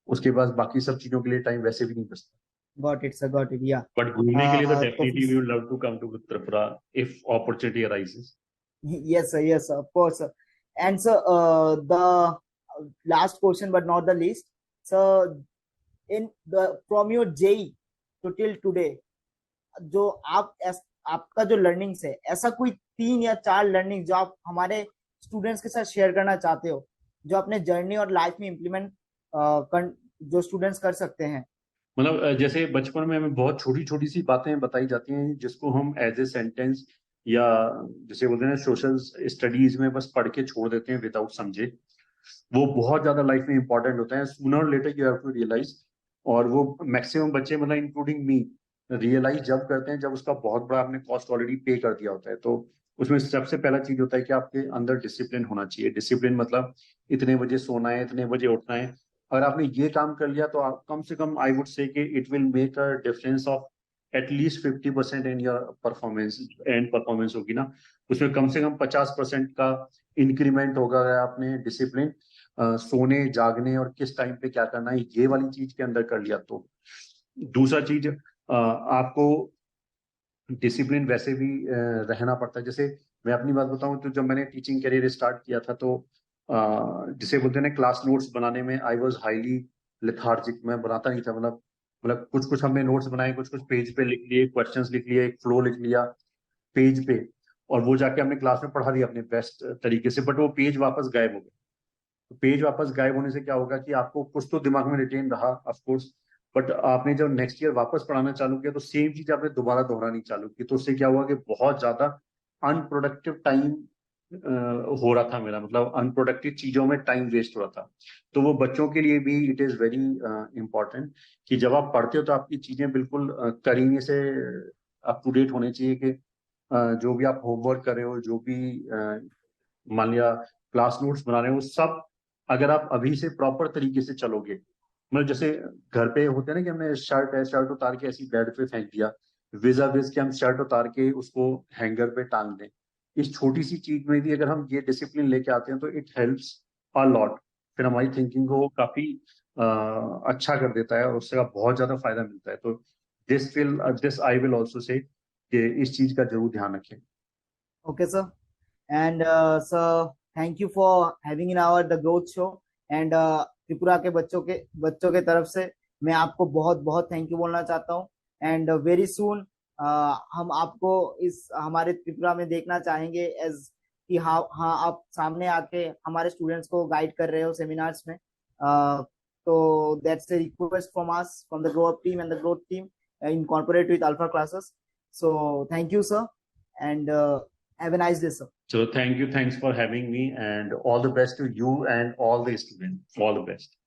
उसके पास बाकी सब चीजों के लिए टाइम वैसे भी नहीं बचता। Got it sir, got it, yeah. But घूमने के लिए तो तो definitely we would love to come to Tripura if opportunity arises. yes sir, of course sir. And sir, the last question but not the least, so in the from your JEE to till today, जो आपका जो learnings है, ऐसा कोई 3 या 4 learning जो आप हमारे स्टूडेंट्स के साथ शेयर करना चाहते हो, जो अपने जर्नी और लाइफ में इम्प्लीमेंट जो स्टूडेंट्स कर सकते हैं? मतलब जैसे बचपन में हमें बहुत छोटी छोटी सी बातें बताई जाती हैं जिसको हम एज ए सेंटेंस या जैसे बोलते हैं सोशल स्टडीज में बस पढ़ के छोड़ देते हैं विदाउट समझे। वो बहुत ज्यादा लाइफ में इंपॉर्टेंट होता है, सूनर और later you have to realise. और वो मैक्सिमम बच्चे मतलब इंक्लूडिंग मी रियलाइज जब करते हैं जब उसका बहुत बड़ा आपने कॉस्ट ऑलरेडी पे कर दिया होता है। तो उसमें सबसे पहला चीज होता है कि आपके अंदर डिसिप्लिन होना चाहिए। डिसिप्लिन मतलब इतने बजे सोना है, इतने बजे उठना है। अगर आपने ये काम कर लिया तो आप कम से कम आई वुड से कि it will make a difference of at least 50% in your performance. And performance होगी ना, उसमें कम से कम 50% का इंक्रीमेंट होगा अगर आपने डिसिप्लिन सोने जागने और किस टाइम पे क्या करना है ये वाली चीज के अंदर कर लिया तो। दूसरा चीज आपको डिसिप्लिन वैसे भी रहना पड़ता है। जैसे मैं अपनी बात बताऊं तो जब मैंने टीचिंग करियर स्टार्ट किया था तो जिसे बोलते हैं ना क्लास नोट्स बनाने में आई वाज हाईली लेथार्जिक। मैं बनाता नहीं था। मतलब कुछ कुछ हमने नोट्स बनाए, कुछ कुछ पेज पे लिख लिए, क्वेश्चंस लिख लिए, एक फ्लो लिख लिया पेज पे, और वो जाके हमने क्लास में पढ़ा दिया अपने बेस्ट तरीके से। बट वो पेज वापस गायब हो गया। तो पेज वापस गायब होने से क्या होगा कि आपको कुछ तो दिमाग में रिटेन रहा ऑफ कोर्स, बट आपने जब नेक्स्ट ईयर वापस पढ़ाना चालू किया तो सेम चीज आपने दोबारा दोहरानी चालू की। तो उससे क्या हुआ कि बहुत ज्यादा अनप्रोडक्टिव टाइम हो रहा था मेरा, मतलब अनप्रोडक्टिव चीजों में टाइम वेस्ट हो रहा था। तो वो बच्चों के लिए भी इट इज वेरी इंपॉर्टेंट कि जब आप पढ़ते हो तो आपकी चीजें बिल्कुल करीने से अप टू डेट होनी चाहिए। कि जो भी आप होमवर्क कर रहे हो, जो भी मान लिया क्लास नोट्स बना रहे हो, सब अगर आप अभी से प्रॉपर तरीके से चलोगे, मतलब जैसे घर पे होते हैं ना कि हमने शर्ट है, शर्ट उतार के ऐसी बेड पे फेंक दिया, विजा विज के हम शर्ट उतार के उसको हैंगर पे टांग दें। इस छोटी सी चीज में भी अगर हम ये डिसिप्लिन लेके आते हैं तो इट हेल्प्स अ लॉट। फिर हमारी थिंकिंग को काफी अच्छा कर देता है और उससे बहुत ज्यादा फायदा मिलता है। तो this I will also say कि इस चीज का जरूर ध्यान रखें। Okay sir, and sir, thank you for having in our the growth show, and Tripura के बच्चों के तरफ से मैं आपको बहुत बहुत थैंक यू बोलना चाहता हूँ। एंड वेरी सून हम आपको इस हमारे त्रिपुरा में देखना चाहेंगे एज कि हाँ हाँ आप सामने आके हमारे स्टूडेंट्स को गाइड कर रहे हो सेमिनार्स में। तो that's a request from us, from the grow up team and the growth team, incorporate with alpha classes. So thank you sir, and have a nice day sir. So thank you. Thanks for having me, and all the best to you and all the students. All the best.